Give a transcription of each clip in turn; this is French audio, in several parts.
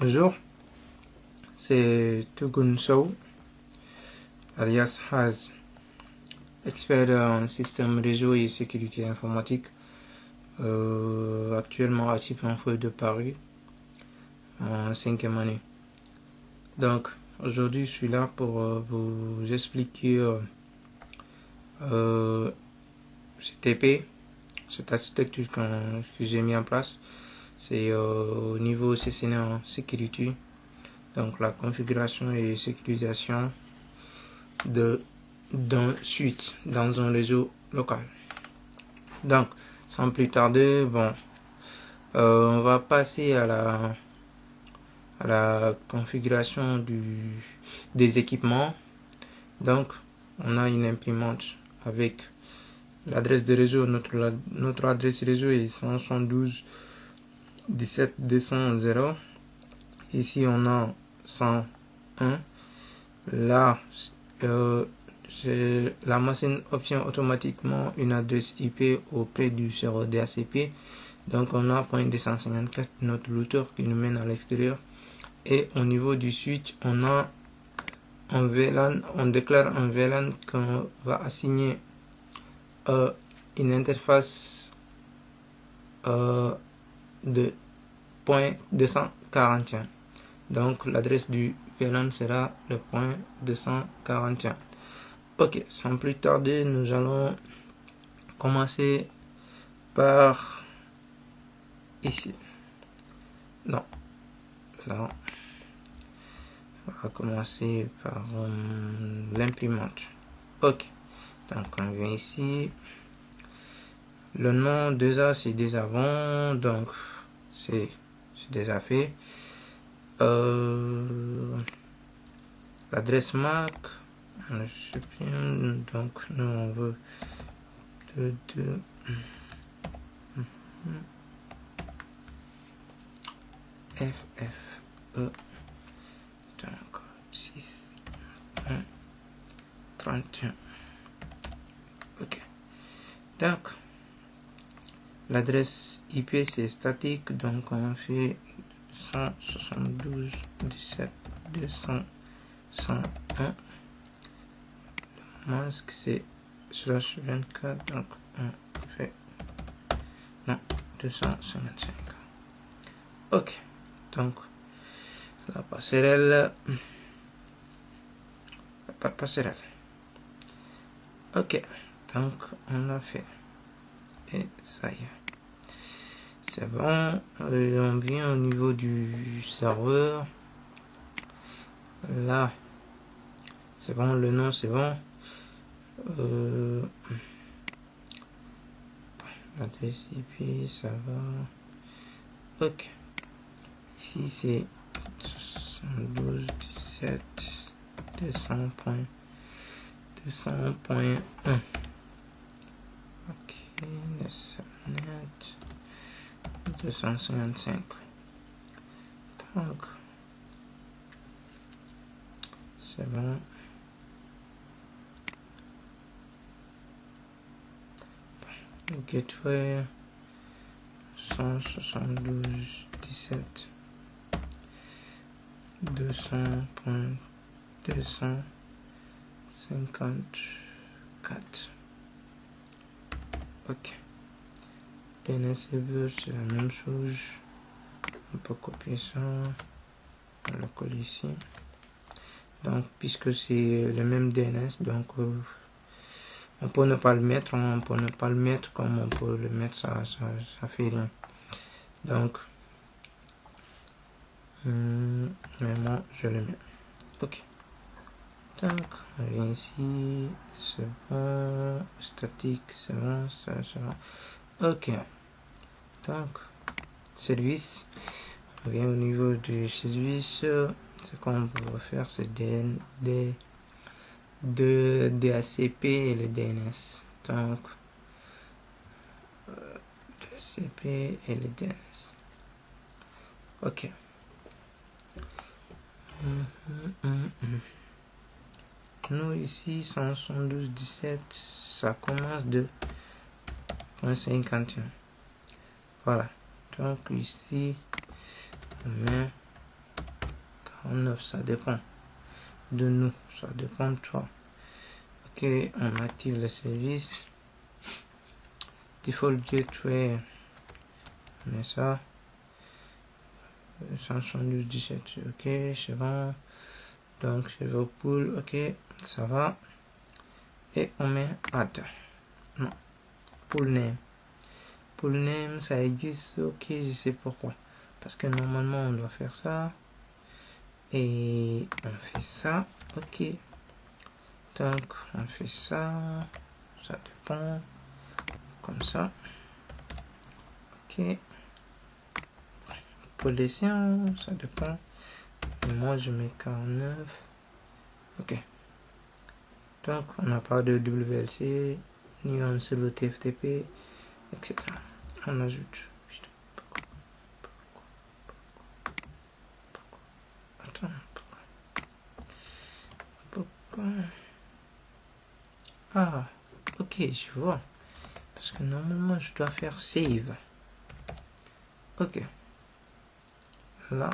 Bonjour, c'est Tugun Sow, alias Haz, expert en système réseau et sécurité informatique, actuellement à Cypre de Paris, en 5e année. Donc, aujourd'hui, je suis là pour vous expliquer CTP, cette architecture que j'ai mis en place. C'est au niveau CCNA en sécurité, donc la configuration et sécurisation d'un switch dans un réseau local. Donc, sans plus tarder, on va passer à la configuration des équipements. Donc, on a une imprimante avec l'adresse de réseau. Notre adresse réseau est 172.17.200. Ici, on a 101. Là, la machine obtient automatiquement une adresse IP auprès du serveur DHCP. Donc on a .254, notre routeur qui nous mène à l'extérieur. Et au niveau du switch, on a un VLAN, on déclare un VLAN qu'on va assigner une interface de .241. Donc l'adresse du VLAN sera le .241. Ok, sans plus tarder, nous allons commencer par ici. Non, là, on va commencer par l'imprimante. Ok, donc on vient ici. Le nom déjà c'est déjà bon, donc c'est déjà fait. L'adresse MAC, on le supprime, donc nous on veut FFE, donc 6 1 31. Ok, donc l'adresse IP c'est statique, donc on fait 172.17.200.101. Le masque c'est /24, donc on fait 255. Ok, donc la passerelle, pas de passerelle. Ok, donc on l'a fait et ça y est, c'est bon. On vient au niveau du serveur. Là c'est bon, le nom c'est bon. L'adresse IP ça va. Ok, ici c'est 72.17.200.1. ok, le subnet 255. Donc c'est bon. Le gateway 172.17.200.254. ok, DNS serveur c'est la même chose, on peut copier ça, on le colle ici. Donc puisque c'est le même DNS, donc on peut ne pas le mettre, on peut ne pas le mettre, comme on peut le mettre, ça fait rien. Donc mais moi je le mets. Ok, donc on vient ici, c'est bon, statique c'est bon, ça c'est bon. Ok, donc service, on vient au niveau du service. Ce qu'on peut faire c'est de DHCP et le DNS. Donc DHCP et le DNS. Ok. Nous ici 172.17, ça commence de 0.51. Voilà. Donc ici on met 49, ça dépend de nous, ça dépend de toi. Ok, on active le service. Default gateway, on met ça. 172.17, ok, c'est bon. Donc je vais au pool, ok, ça va. Et on met add. Non, pool name. Pool name, ça existe, ok, je sais pourquoi. Parce que normalement on doit faire ça. Et on fait ça, ok. Donc on fait ça, ça dépend. Comme ça. Ok. Pour les siens, ça dépend. Et moi je mets 49. Ok. Donc on n'a pas de WLC, ni un seul TFTP, etc. On ajoute. Attends. Pourquoi? Ah, ok, je vois. Parce que normalement je dois faire save. Ok. Là.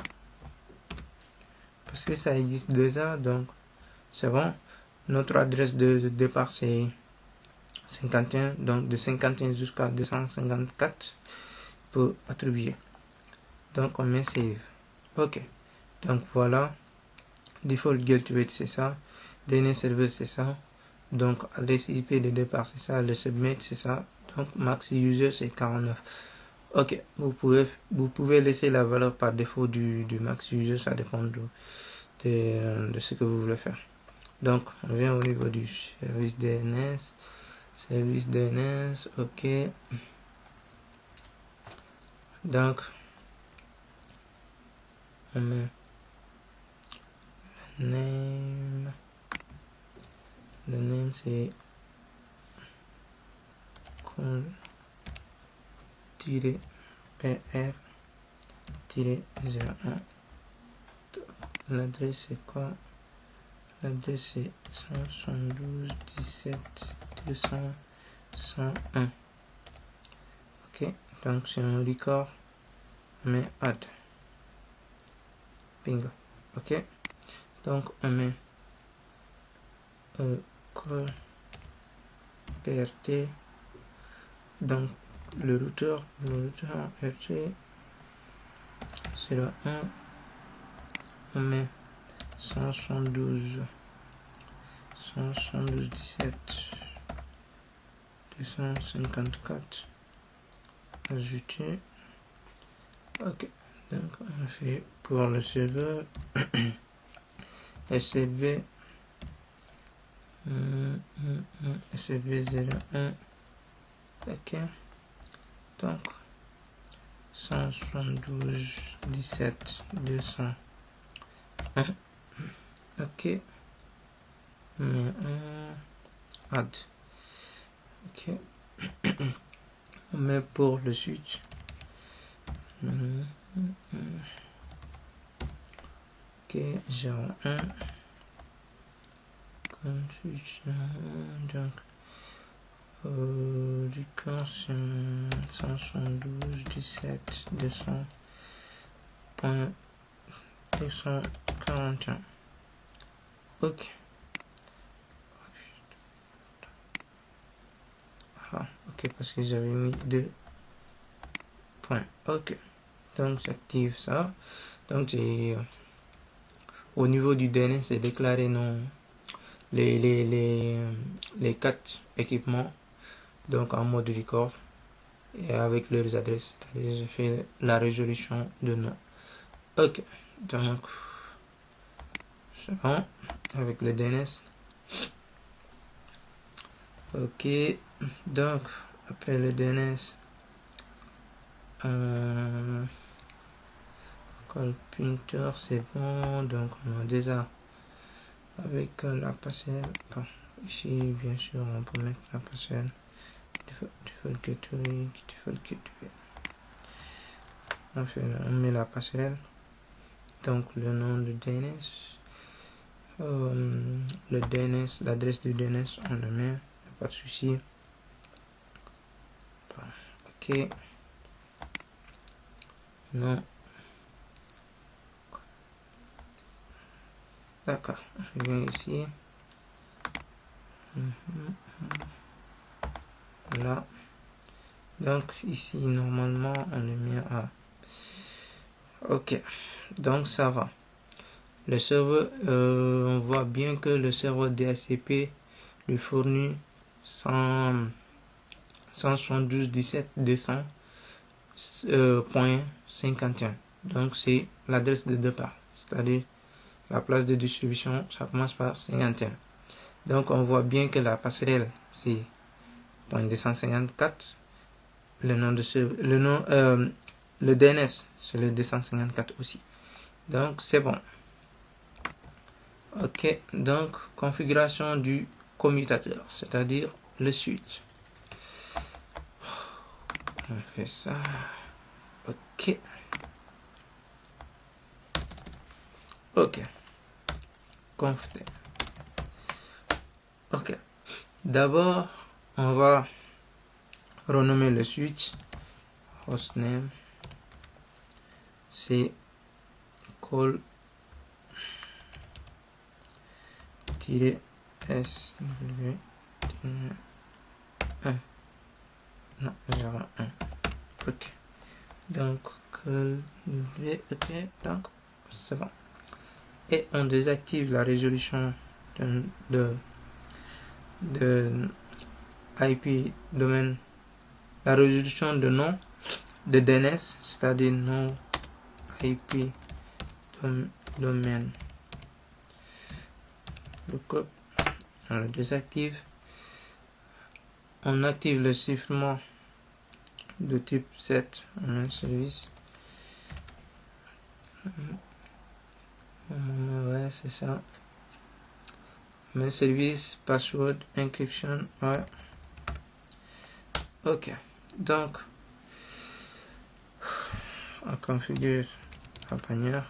Parce que ça existe déjà, donc c'est bon. Notre adresse de départ c'est 51, donc de 51 jusqu'à 254 pour attribuer. Donc on met save. Ok. Donc voilà. Default gateway c'est ça. DNS server c'est ça. Donc adresse IP de départ c'est ça. Le submit c'est ça. Donc max user c'est 49. Ok. Vous pouvez laisser la valeur par défaut du max user. Ça dépend de ce que vous voulez faire. Donc on vient au niveau du service DNS. Service DNS. Ok. Donc on met name. Le name c'est call-pr-01. L'adresse c'est quoi? L'adresse c'est 172.17.200.101. Ok, donc c'est un record, mais add. Bingo. Ok, donc on met call PRT. Donc le routeur RT c'est le 1. On met 172.17.254. Ajouter. Ok, donc on fait pour le serveur SLV SLV01. Ok, donc 172.17.201. Ok, mais add. Ok, on met pour le switch. Ok, 01. Switch, donc record c'est 172.17.200.241. Ok. Ah, ok, parce que j'avais mis 2 points. Ok. Donc j'active ça. Donc j'ai au niveau du DNS, c'est déclaré non les 4 équipements. Donc en mode record et avec leurs adresses. J'ai fait la résolution de nom. Ok. Donc c'est bon avec le DNS. Ok, donc après le DNS, call printer c'est bon, donc on a déjà avec la passerelle. Bon, ici bien sûr on peut mettre la passerelle. Default gateway. On met la passerelle. Donc le nom du DNS. Le DNS, l'adresse du DNS, on le met, pas de souci. Ok. Non. D'accord, je viens ici. Là. Donc ici, normalement, on le met à... Ok, donc ça va. Le serveur, on voit bien que le serveur DHCP lui fournit 172.200.51. Donc c'est l'adresse de départ, c'est-à-dire la place de distribution, ça commence par 51. Donc on voit bien que la passerelle c'est .254. Le nom de le DNS c'est le 254 aussi. Donc c'est bon. Ok, donc configuration du commutateur, c'est-à-dire le switch. On fait ça. Ok. Ok. Conf. Ok. D'abord, on va renommer le switch. Hostname. C'est call -sw 1. Non, 01. Ok. Donc, ok, donc, c'est bon. Et on désactive la résolution de IP domaine, la résolution de nom de DNS, c'est-à-dire nom IP domaine. Lookup, on le désactive. On active le chiffrement de type 7 en main service. Ouais, c'est ça. Main service, password, encryption, ouais. Ok. Donc, on configure la bannière.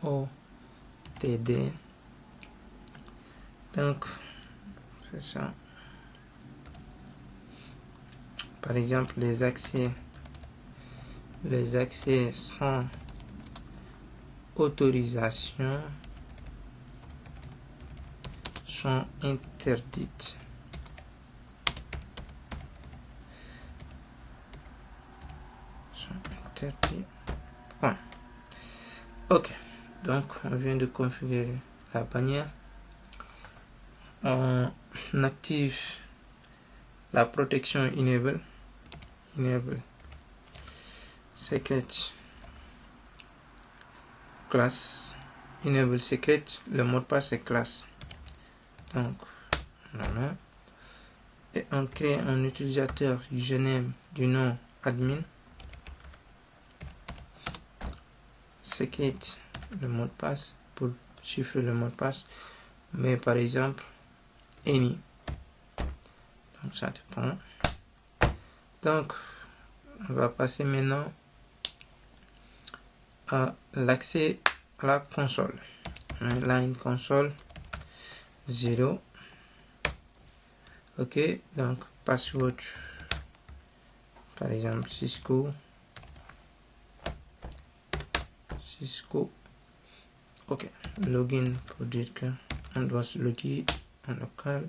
MOTD. Donc, c'est ça. Par exemple, les accès sans autorisation sont interdites. Point. Ok, donc on vient de configurer la bannière. On active la protection enable secret class, enable secret, le mot de passe est classe. Donc voilà, et on crée un utilisateur username du nom admin, secret le mot de passe pour chiffrer le mot de passe, mais par exemple any. Donc ça dépend. Donc on va passer maintenant à l'accès à la console. Line console 0. Ok, donc password par exemple Cisco. Ok, login pour dire que on doit se loguer en local.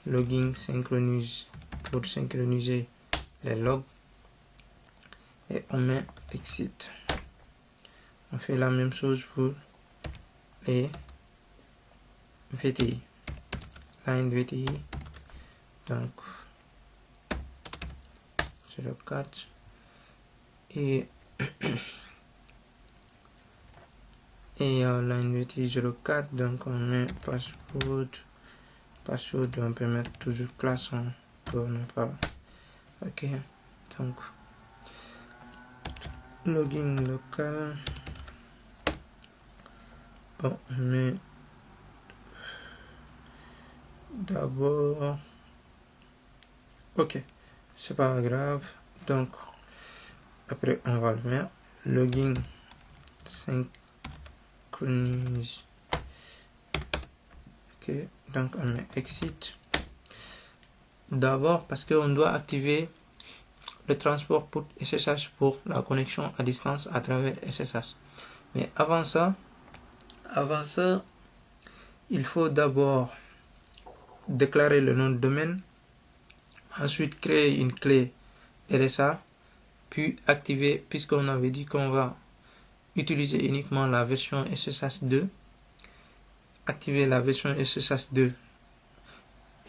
Login synchronise pour synchroniser les logs. Et on met exit. On fait la même chose pour les VTI. Line VTI. Donc 04 et line VTI 04. Donc on met password, on peut mettre toujours classe pour ne pas. Ok, donc login local. Bon, on met d'abord. Ok, c'est pas grave. Donc après on va le mettre login synchronise. Ok, donc on met exit. D'abord parce qu'on doit activer le transport port SSH pour la connexion à distance à travers SSH. Mais avant ça, il faut d'abord déclarer le nom de domaine, ensuite créer une clé RSA, puis activer, puisqu'on avait dit qu'on va utiliser uniquement la version SSH 2, activer la version SSH 2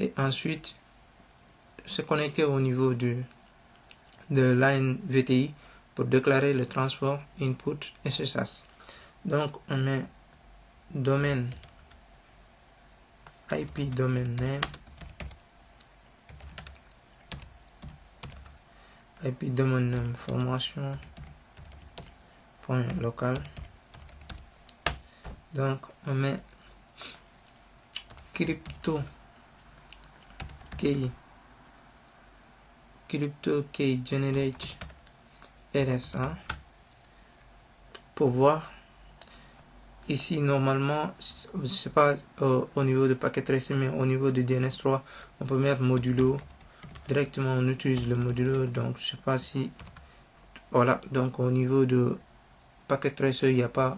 et ensuite se connecter au niveau de line VTI pour déclarer le transport input SSH. Donc on met domaine IP domain name, IP domain name formation point local. Donc on met crypto key generate RSA pour voir. Ici normalement c'est pas au niveau de paquet tracé, mais au niveau de DNS3 on peut mettre modulo directement, on utilise le modulo. Donc je sais pas si voilà, donc au niveau de paquet tracer il n'y a pas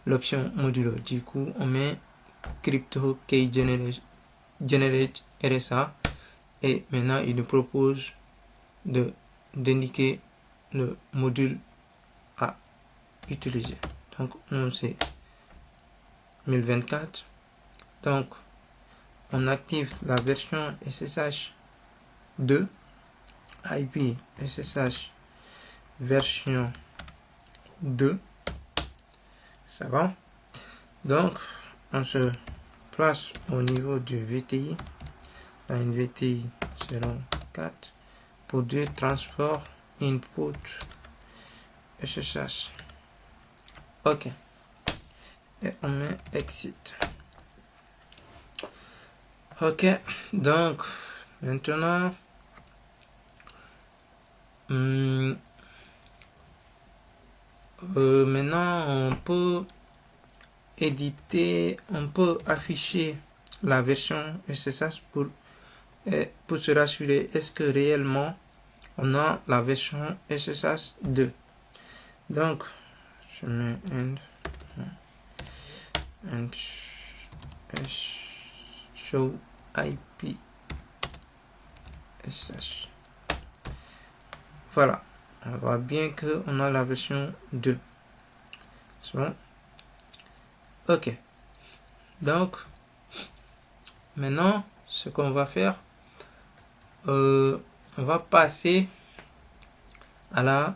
l'option modulo, du coup on met crypto key generate RSA et maintenant il nous propose d'indiquer le module à utiliser. Donc nous c'est 1024. Donc on active la version SSH 2, IP SSH version 2, ça va. Donc on se place au niveau du VTI, line VTI 04 pour dire transport input SSH. Ok, et on met exit. Ok, donc maintenant maintenant on peut éditer, on peut afficher la version SSH pour se rassurer est-ce que réellement on a la version SSH 2. Donc je mets and show IP SSH. Voilà, on voit bien que on a la version 2. C'est bon. Ok, donc maintenant ce qu'on va faire, on va passer à la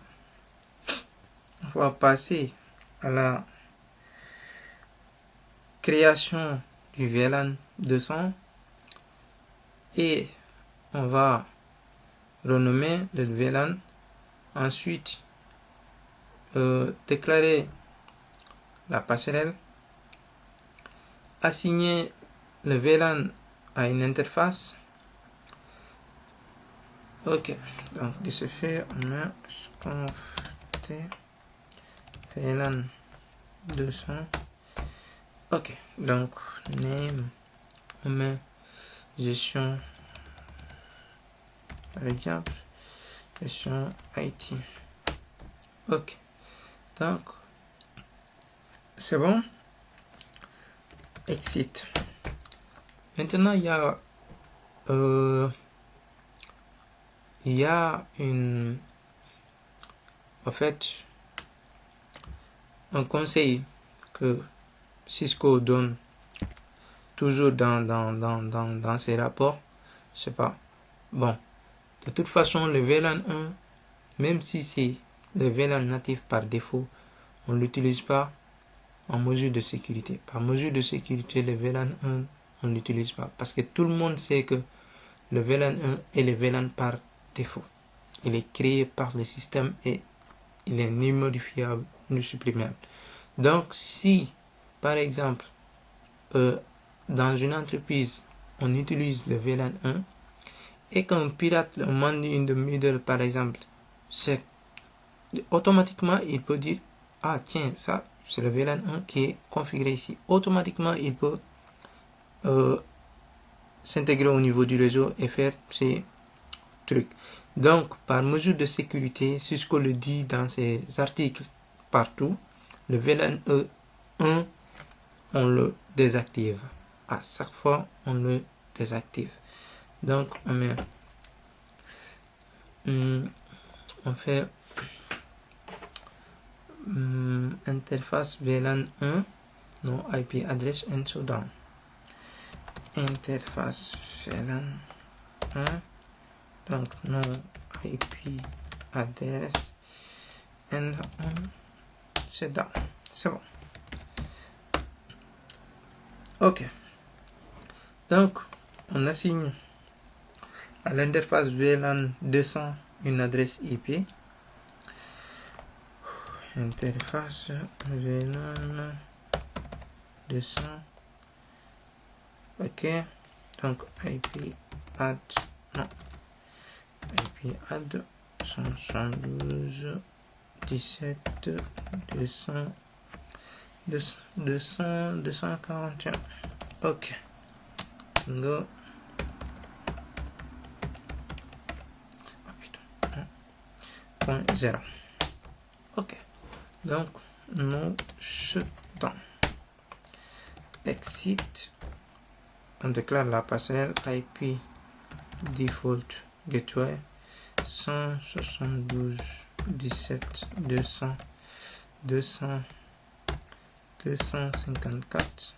création du VLAN 200 et on va renommer le VLAN, ensuite déclarer la passerelle, assigner le VLAN à une interface. Ok, donc de ce fait on met conft VLAN 200. Ok, donc name, on met gestion, par exemple gestion IT. Ok, donc c'est bon. Exit. Maintenant il y a une, en fait, un conseil que Cisco donne toujours dans ses rapports. Je sais pas. Bon, de toute façon, le VLAN 1, même si c'est le VLAN natif par défaut, on ne l'utilise pas en mesure de sécurité. Par mesure de sécurité, le VLAN 1, on ne l'utilise pas. Parce que tout le monde sait que le VLAN 1 est le VLAN par défaut. Il est créé par le système et il est ni modifiable ni supprimable. Donc, si, par exemple, dans une entreprise, on utilise le VLAN 1 et qu'un pirate, un man in the middle, par exemple, c'est automatiquement, il peut dire, ah tiens, ça, c'est le VLAN 1 qui est configuré ici. Automatiquement, il peut s'intégrer au niveau du réseau et faire ces trucs. Donc, par mesure de sécurité, Cisco le dit dans ses articles partout, Le VLAN E1, on le désactive. À chaque fois, on le désactive. Donc, on met... on fait interface VLAN 1, no IP address and so down. Interface VLAN 1, donc no IP address and c'est down. C'est bon. Ok. Donc, on assigne à l'interface VLAN 200 une adresse IP. Interface VLAN 200. Ok. Donc, IP add. Non. IP add 172 17 200 241. Ok. Go. Oh putain. Point 0. Ok. Donc, nous shutdown. Exit. On déclare la passerelle IP default gateway 172 17 200 254.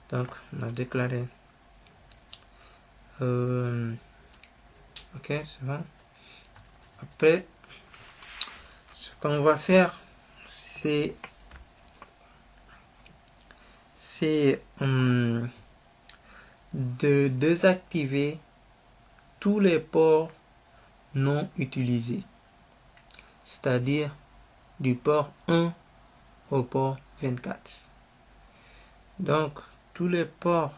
Donc, on a déclaré. Ok, c'est bon. Après, ce qu'on va faire, c'est de désactiver tous les ports non utilisés, c'est-à-dire du port 1 au port 24. Donc, tous les ports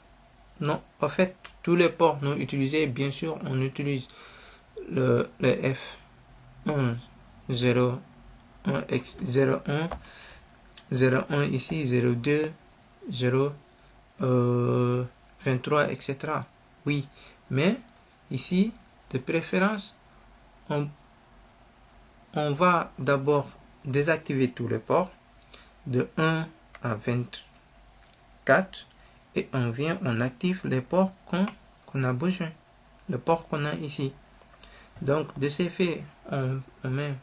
non, en fait, tous les ports non utilisés, bien sûr, on utilise le F1 01 X 01 01 ici 02 0 23, etc. Oui, mais ici, de préférence, on va d'abord désactiver tous les ports de 1 à 24 et on active les ports qu'on a besoin, le port qu'on a ici. Donc, de ce fait, on met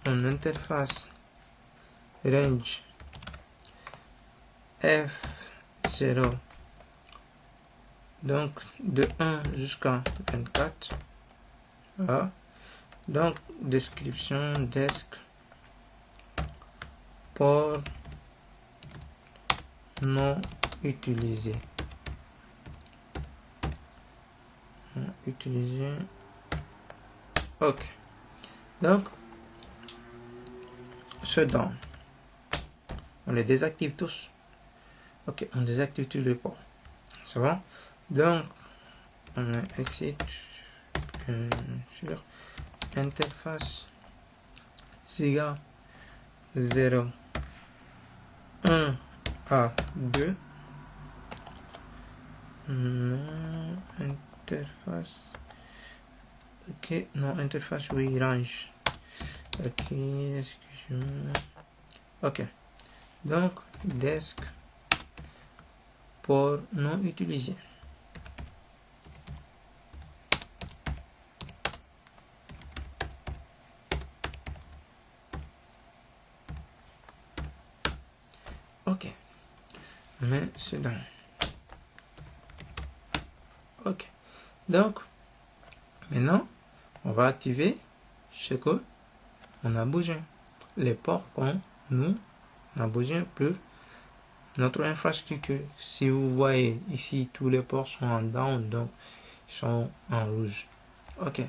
en interface range F0, donc de 1 jusqu'à 24. Voilà. Donc, description desk port non utilisé. Utiliser. Ok. Donc, shutdown. On les désactive tous. Ok, on désactive tous les ports. C'est bon? Donc, on a exit sur interface SIGA 0 1 à 2. Non, interface. Ok, non, interface, oui, range. Ok, excusez-moi. Ok, donc, desk port non utilisé. Ok, mais c'est là. Ok, donc, maintenant, on va activer ce que on a besoin. Les ports qu'on nous a besoin pour notre infrastructure. Si vous voyez ici, tous les ports sont en down, donc ils sont en rouge. Ok, ne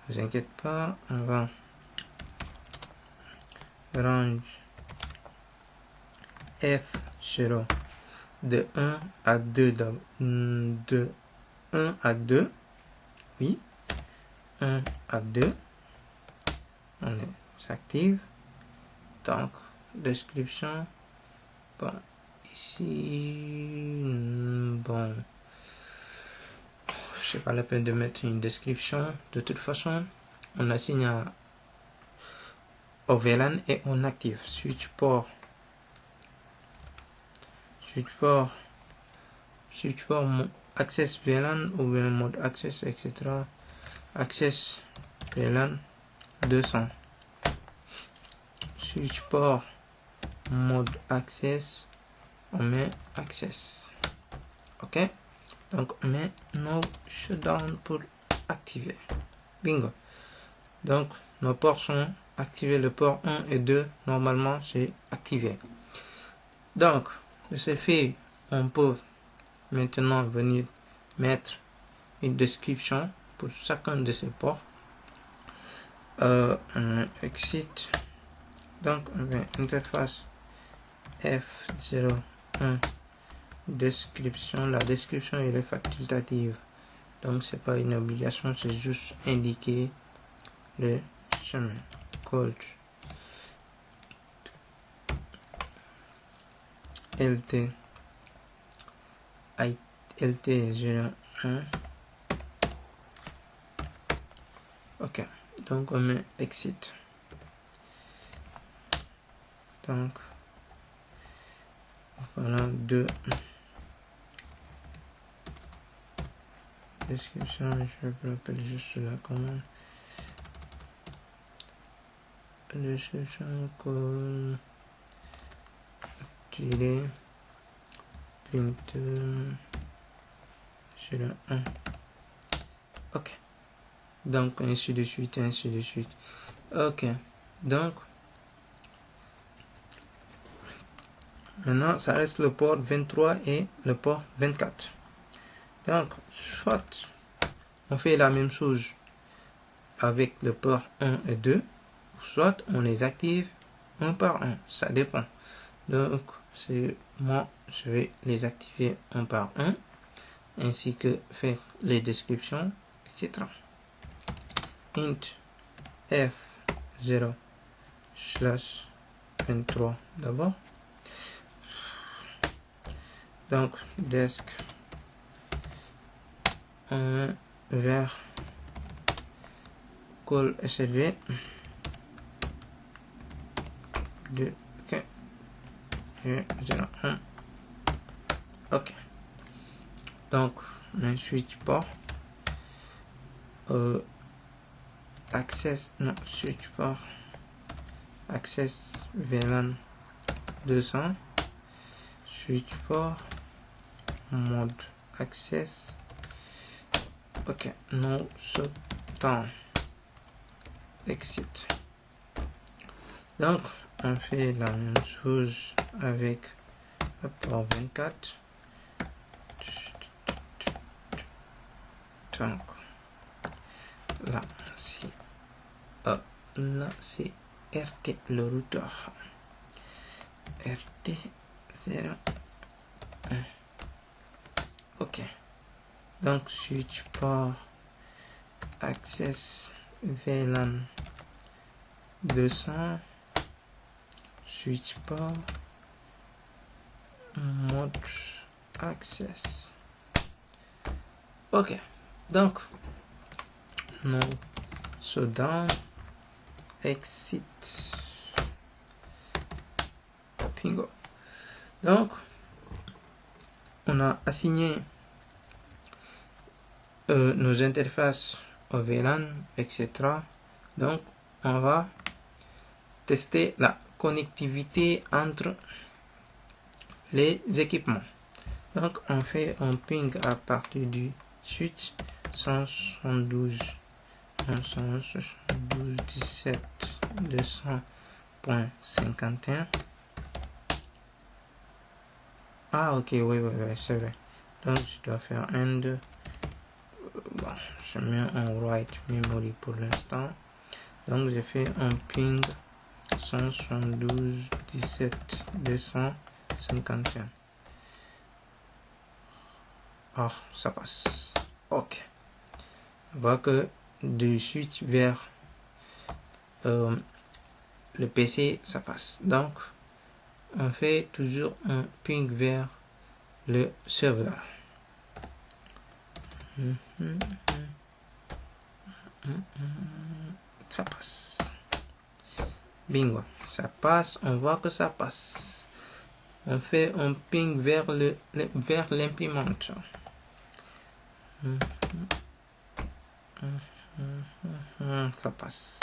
vous inquiétez pas, on va range F0 de 1 à 2, de 1 à 2, oui, 1 à 2, on s'active. Donc, description, bon, ici, bon, c'est pas la peine de mettre une description. De toute façon, on assigne à au VLAN et on active switch port access VLAN ou bien mode access, etc. Access VLAN 200. Switch port mode access, on met access. Ok, donc on met no shutdown pour activer. Bingo. Donc nos ports sont activés, le port 1 et 2 normalement c'est activé. Donc de ce fait, on peut maintenant venir mettre une description pour chacun de ces ports. Exit, donc on met interface F01 description. La description elle est facultative, donc c'est pas une obligation, c'est juste indiquer le chemin. Code LT01. Ok, donc on met exit. Donc voilà deux description. Je rappelle juste la commande description call tirer print 01. Ok, donc ainsi de suite, ainsi de suite. Ok, donc maintenant ça reste le port 23 et le port 24. Donc soit on fait la même chose avec le port 1 et 2, soit on les active un par un, ça dépend. Donc moi je vais les activer un par un, ainsi que faire les descriptions, etc. Int F0 slash 23 d'abord. Donc desk vers call SLV de 01. Ok, donc un switch port access, non, switch port access VLAN 200, switch port mode access. Ok, no shutdown, exit. Donc on fait la même chose avec le port 24. Donc là c'est RT le routeur, RT01. ok, donc switch port access VLAN 200, switch port mode access. Ok, donc no shutdown, exit, bingo. Donc on a assigné nos interfaces au VLAN, etc. Donc on va tester la connectivité entre les équipements. Donc on fait un ping à partir du switch 172.17.200.51. Ah ok, oui, c'est vrai. Donc je dois faire end. Bon, je mets en write memory pour l'instant. Donc j'ai fait un ping 172.17.251. Ah, ça passe. Ok. On voit que du switch vers le PC, ça passe. Donc, on fait toujours un ping vers le serveur. Ça passe. Bingo, ça passe, on voit que ça passe. On fait un ping vers l'imprimante. Ça passe.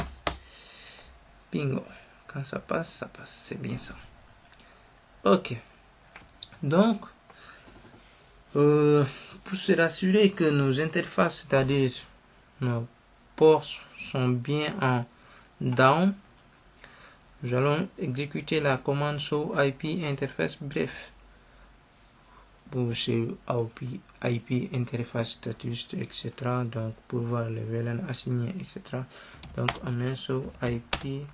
Bingo. Quand ça passe, c'est bien ça. Ok. Donc, pour se rassurer que nos interfaces, c'est-à-dire nos ports sont bien en down, nous allons exécuter la commande show IP interface bref. Pour ce IP interface status, etc. Donc pour voir le VLAN assigné, etc. Donc on met show IP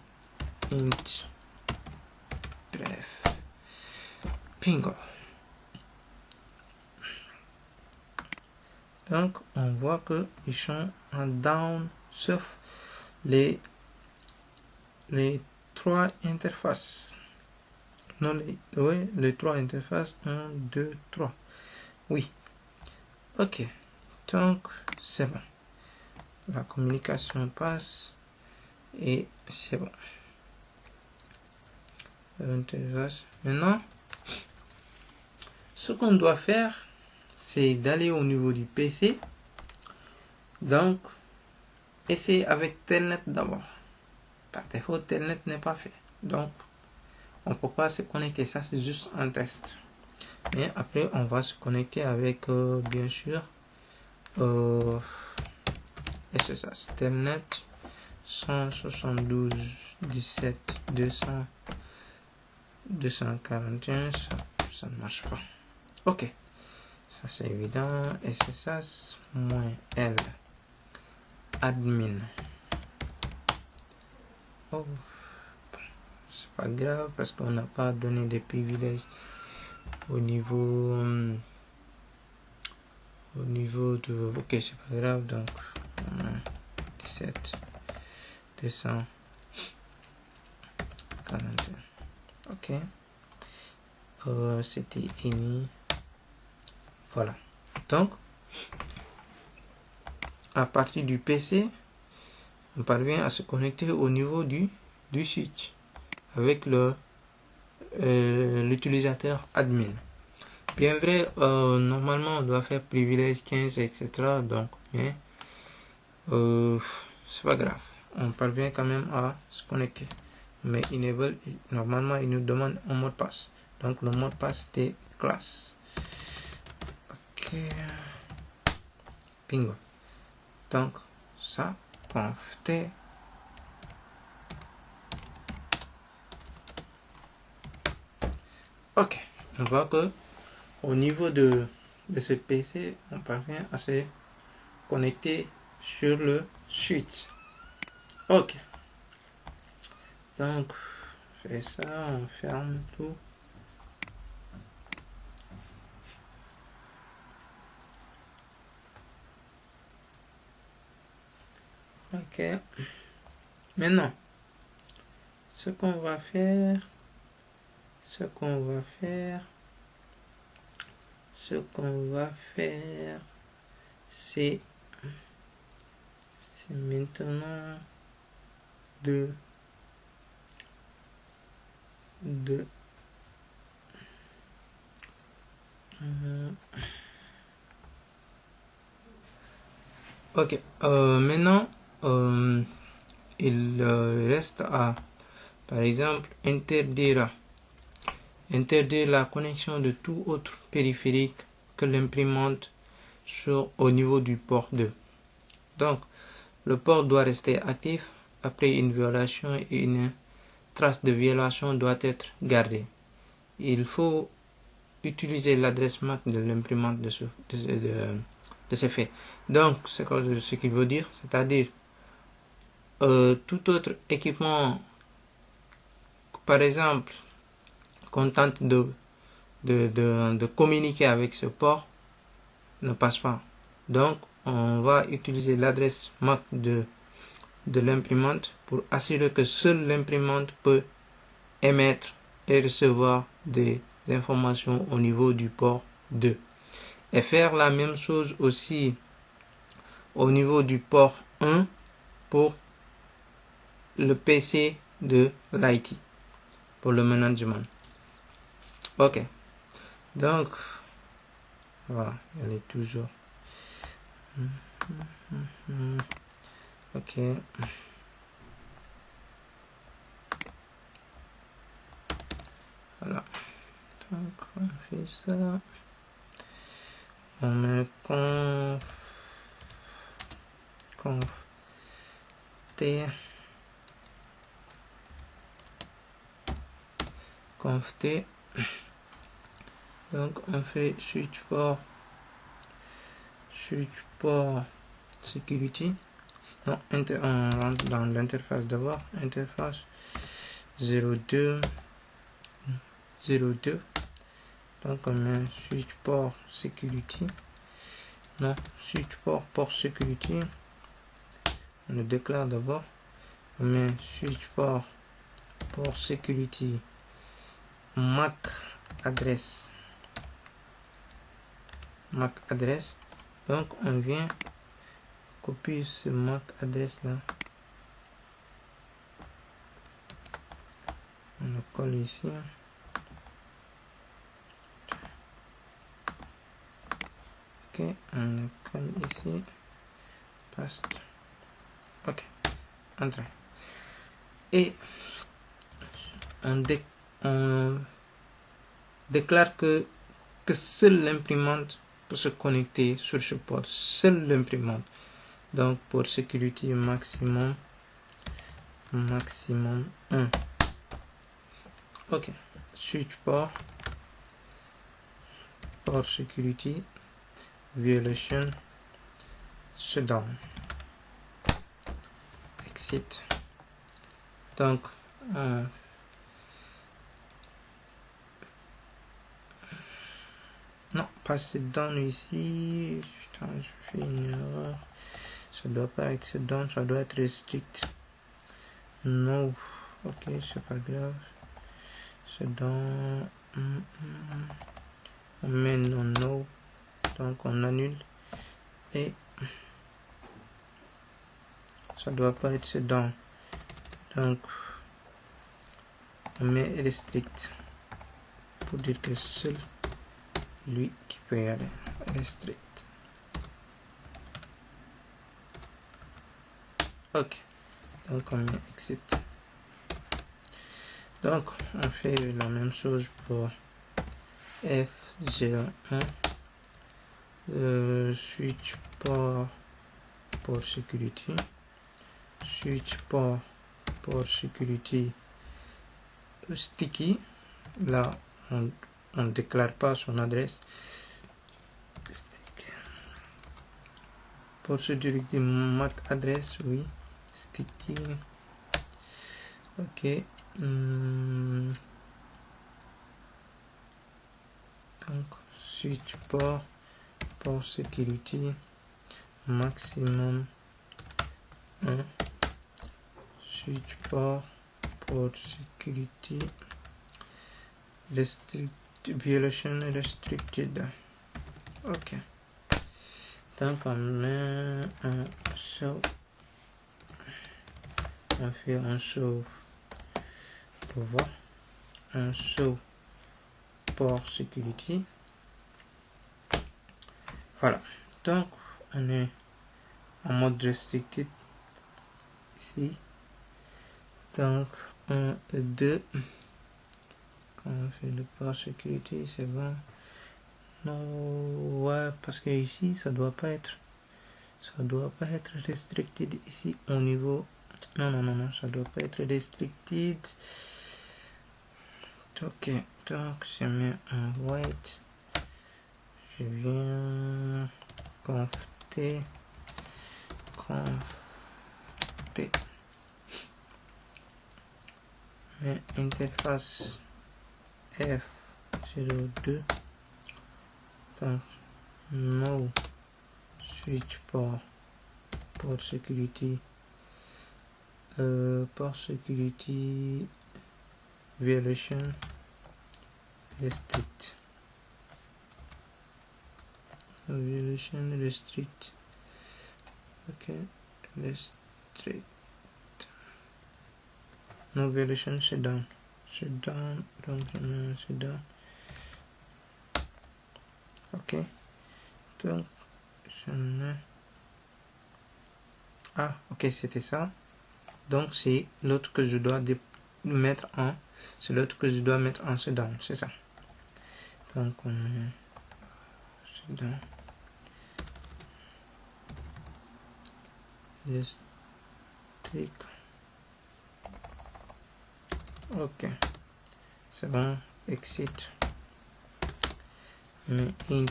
int bref. Bingo. Donc on voit que ils sont en down sauf les trois interfaces. Non, les trois interfaces 1, 2, 3. Oui. Ok. Donc c'est bon. La communication passe et c'est bon. Maintenant, ce qu'on doit faire, c'est d'aller au niveau du PC. Donc, essayer avec Telnet d'abord. Par défaut, Telnet n'est pas fait. Donc, on ne peut pas se connecter. Ça, c'est juste un test. Mais après, on va se connecter avec, bien sûr, SSH. Telnet 172 17 200 241. Ça ne marche pas. Ok. Ça, c'est évident. SSH-L admin. Oh, c'est pas grave parce qu'on n'a pas donné des privilèges au niveau de. Ok, c'est pas grave. Donc 17 241. Ok. C'était ini. Voilà. Donc, à partir du PC, on parvient à se connecter au niveau du switch avec l'utilisateur admin. Bien vrai, normalement on doit faire privilège 15, etc. Donc, mais c'est pas grave. On parvient quand même à se connecter. Mais enable, normalement il nous demande un mot de passe. Donc le mot de passe c'était classe. Ok. Bingo. Donc ça, conf t. Ok. On voit que au niveau de ce PC, on parvient à se connecter sur le switch. Ok. Donc, on fait ça, on ferme tout. Ok. Maintenant, ce qu'on va faire, c'est maintenant ok, maintenant il reste à, par exemple, interdire la connexion de tout autre périphérique que l'imprimante au niveau du port 2. Donc, le port doit rester actif après une violation et une trace de violation doit être gardée. Il faut utiliser l'adresse MAC de l'imprimante de ce fait. Donc, ce qu'il veut dire, c'est-à-dire tout autre équipement, par exemple, qu'on tente de communiquer avec ce port, ne passe pas. Donc, on va utiliser l'adresse MAC de l'imprimante pour assurer que seule l'imprimante peut émettre et recevoir des informations au niveau du port 2. Et faire la même chose aussi au niveau du port 1 pour le PC de l'IT pour le management. Ok, donc voilà, elle est toujours ok. Voilà, donc on fait ça, on met conf t donc on fait switch port security. Non, on rentre dans l'interface d'abord, interface 02 donc on met switch port security, non, switch port security, on le déclare d'abord, on met switch port security MAC adresse, donc on vient copier ce MAC adresse là, on le colle ici, ok, on le colle ici, paste, ok, entrée, et on déclare que seule l'imprimante peut se connecter sur ce port, seule l'imprimante. Donc pour security maximum 1. Ok, switch port security violation shutdown, exit. Donc non, pas shutdown ici. Putain, je fais une erreur. Ça doit pas être shutdown, ça doit être restrict. No, ok, c'est pas grave. Shutdown. On met non no, donc on annule et ça doit pas être shutdown. Donc on met restrict pour dire que seul lui qui peut y aller. Restrict. Ok, donc on met exit. Donc on fait la même chose pour F01, switch port security, switch port security sticky. Là on ne déclare pas son adresse. Pour ce directive MAC adresse, oui, sticky. Ok. Donc switch port security maximum 1, switch port security violation restricted. Ok, donc on met un show, on fait un show pour voir, un show port security. Voilà, donc on est en mode restricted ici. Donc 1 et 2, quand on fait le port security, c'est bon. Non, ouais, parce que ici ça doit pas être restricted ici au niveau. Non, ça doit pas être restricted. Ok, donc je mets un white, je viens conf t, mais interface F02, donc no switch port security, port security violation restrict, ok, restrict, no violation shutdown. Donc je mets shutdown. Ok, donc je mets, ah ok, c'était ça. Donc c'est l'autre que je dois mettre en, c'est l'autre que je dois mettre en shutdown, c'est ça. Donc on met shutdown. Just click. Ok, c'est bon. Exit. Mais int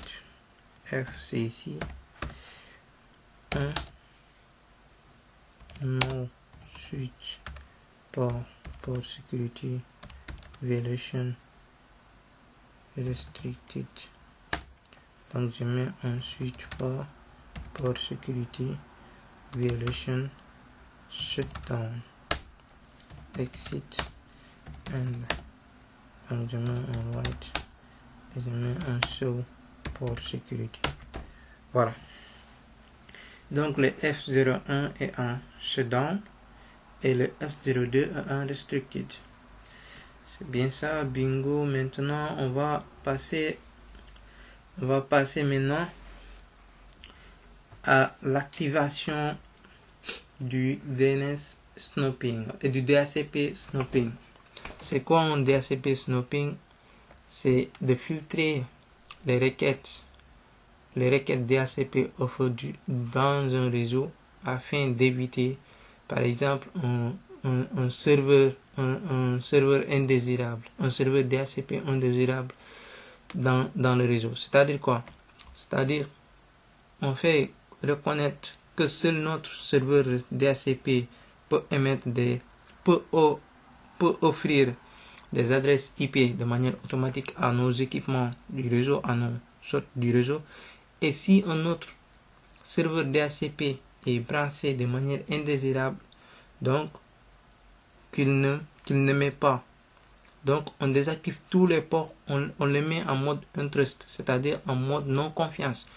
f c'est ici. No switch port security violation restricted. Donc je mets un switch port security violation shutdown. Exit and donc je mets un white et je mets un show port security. Voilà. Donc le F01 est en shutdown et le F02 est en restricted. C'est bien ça, bingo. Maintenant on va passer maintenant à l'activation du DNS snoping et du DHCP snoping. C'est quoi un DHCP snoping? C'est de filtrer les requêtes DHCP offertes dans un réseau afin d'éviter, par exemple, un serveur indésirable, un serveur DHCP indésirable dans le réseau. C'est-à-dire quoi? C'est-à-dire, on fait reconnaître que seul notre serveur DHCP peut offrir des adresses IP de manière automatique à nos équipements du réseau, à nos sortes du réseau. Et si un autre serveur DHCP est branché de manière indésirable, donc qu'il ne met pas, donc on désactive tous les ports, on les met en mode untrust, c'est-à-dire en mode non confiance.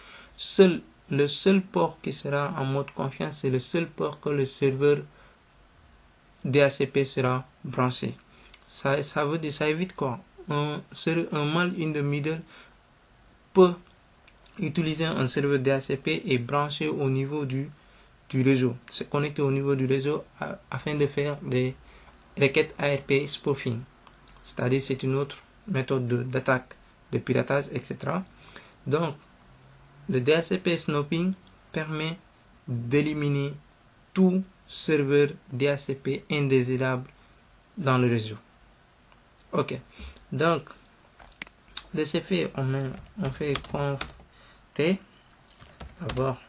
Le seul port qui sera en mode confiance, c'est le seul port que le serveur DHCP sera branché. Ça veut dire, ça évite quoi? Un man in the middle peut utiliser un serveur DHCP et brancher au niveau du réseau, se connecter au niveau du réseau afin de faire des requêtes ARP spoofing. C'est-à-dire c'est une autre méthode d'attaque, de piratage, etc. Donc, le DHCP snoping permet d'éliminer tout serveur DHCP indésirable dans le réseau. Ok, donc de ce fait, on fait conf t. D'abord,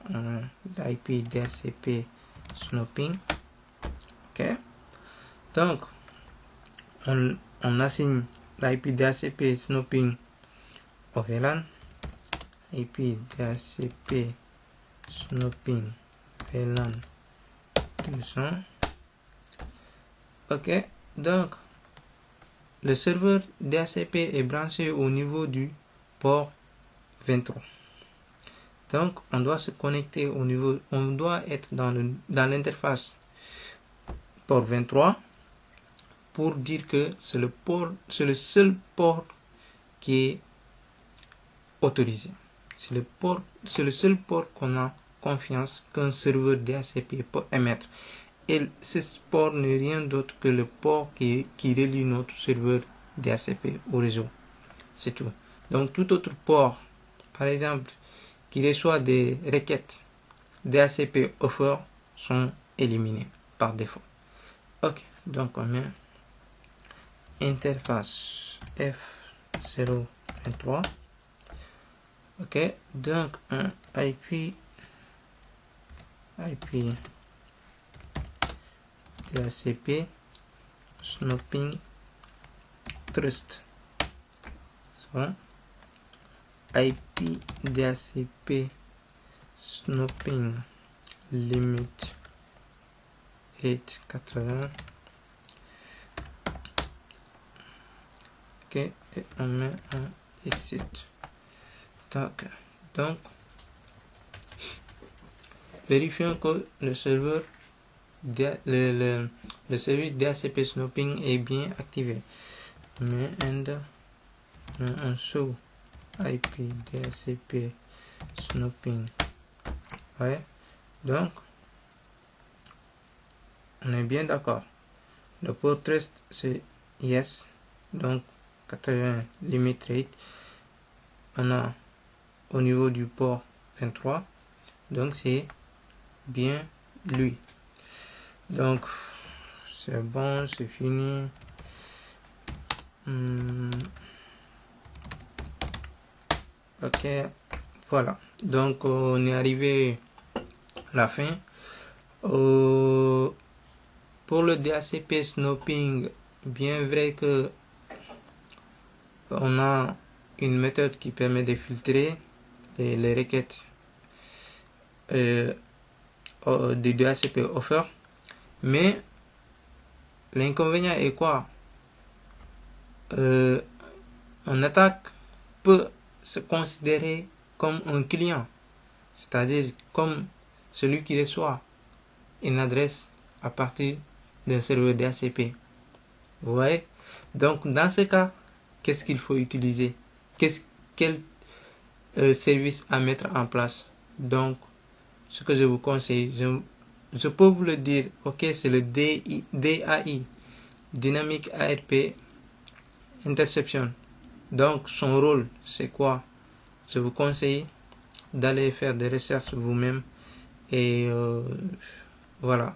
l'IP DHCP snoping. Ok, donc on assigne l'IP DHCP snoping au VLAN. IP DHCP snoping VLAN 200. Ok, donc le serveur DHCP est branché au niveau du port 23. Donc on doit se connecter au niveau, on doit être dans l'interface port 23 pour dire que c'est le seul port qui est autorisé. C'est le seul port qu'on a confiance qu'un serveur DHCP peut émettre. Et ce port n'est rien d'autre que le port qui relie notre serveur DHCP au réseau. C'est tout. Donc tout autre port, par exemple, qui reçoit des requêtes DHCP offer, sont éliminés par défaut. Ok, donc on met interface F023. Ok, donc un IP DHCP snoping trust. So, IP DHCP snoping limit rate 80. Ok, et on met un exit. Donc vérifions que le serveur le service DHCP Snoping est bien activé. Mais on show IP DHCP Snoping. Ouais. Donc, on est bien d'accord. Le port reste c'est yes. Donc, 80 limit rate. On a au niveau du port 23. Donc, c'est bien lui. Donc, c'est bon, c'est fini. Ok, voilà. Donc, on est arrivé à la fin. Pour le DHCP Snoping, bien vrai que on a une méthode qui permet de filtrer les requêtes du DHCP offer, mais l'inconvénient est quoi? Un attaque peut se considérer comme un client, c'est-à-dire comme celui qui reçoit une adresse à partir d'un serveur DHCP. Vous voyez? Donc, dans ce cas, qu'est-ce qu'il faut utiliser? Quel service à mettre en place? Donc, ce que je vous conseille, je peux vous le dire, ok, c'est le DAI, Dynamic ARP Interception. Donc, son rôle, c'est quoi? Je vous conseille d'aller faire des recherches vous-même et voilà,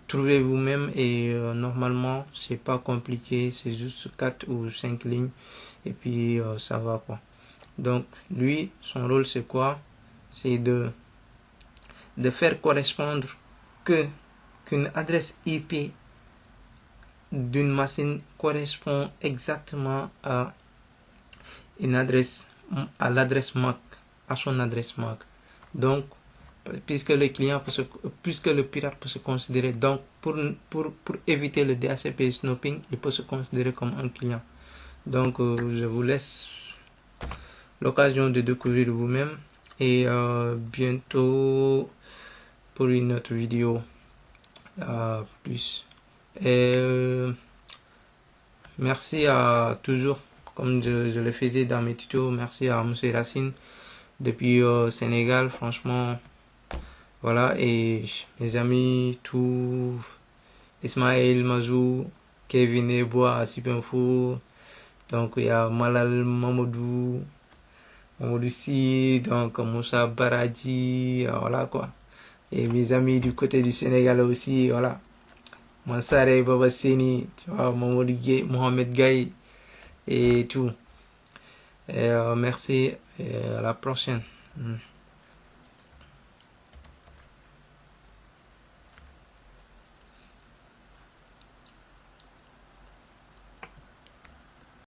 trouvez vous-même et normalement, c'est pas compliqué, c'est juste 4 ou 5 lignes et puis ça va quoi. Donc, lui, son rôle, c'est quoi? C'est de faire correspondre qu'une adresse IP d'une machine correspond exactement à une adresse, à l'adresse MAC, à son adresse MAC. Donc, puisque le pirate peut se considérer, donc pour éviter le DHCP Snoping, il peut se considérer comme un client. Donc, je vous laisse l'occasion de découvrir vous-même et bientôt pour une autre vidéo plus. Et merci à toujours, comme je le faisais dans mes tutos, merci à Monsieur Racine depuis Sénégal, franchement, voilà, et mes amis, tout, Ismaël, Mazou, Kevin Eboa, Sipenfo, donc il y a Malal Mamadou Si, donc Moussa Baradji, voilà quoi. Et mes amis du côté du Sénégal aussi, voilà. Mansare Babaseni, tu vois, Mohamed Gaye et tout. Et merci et à la prochaine.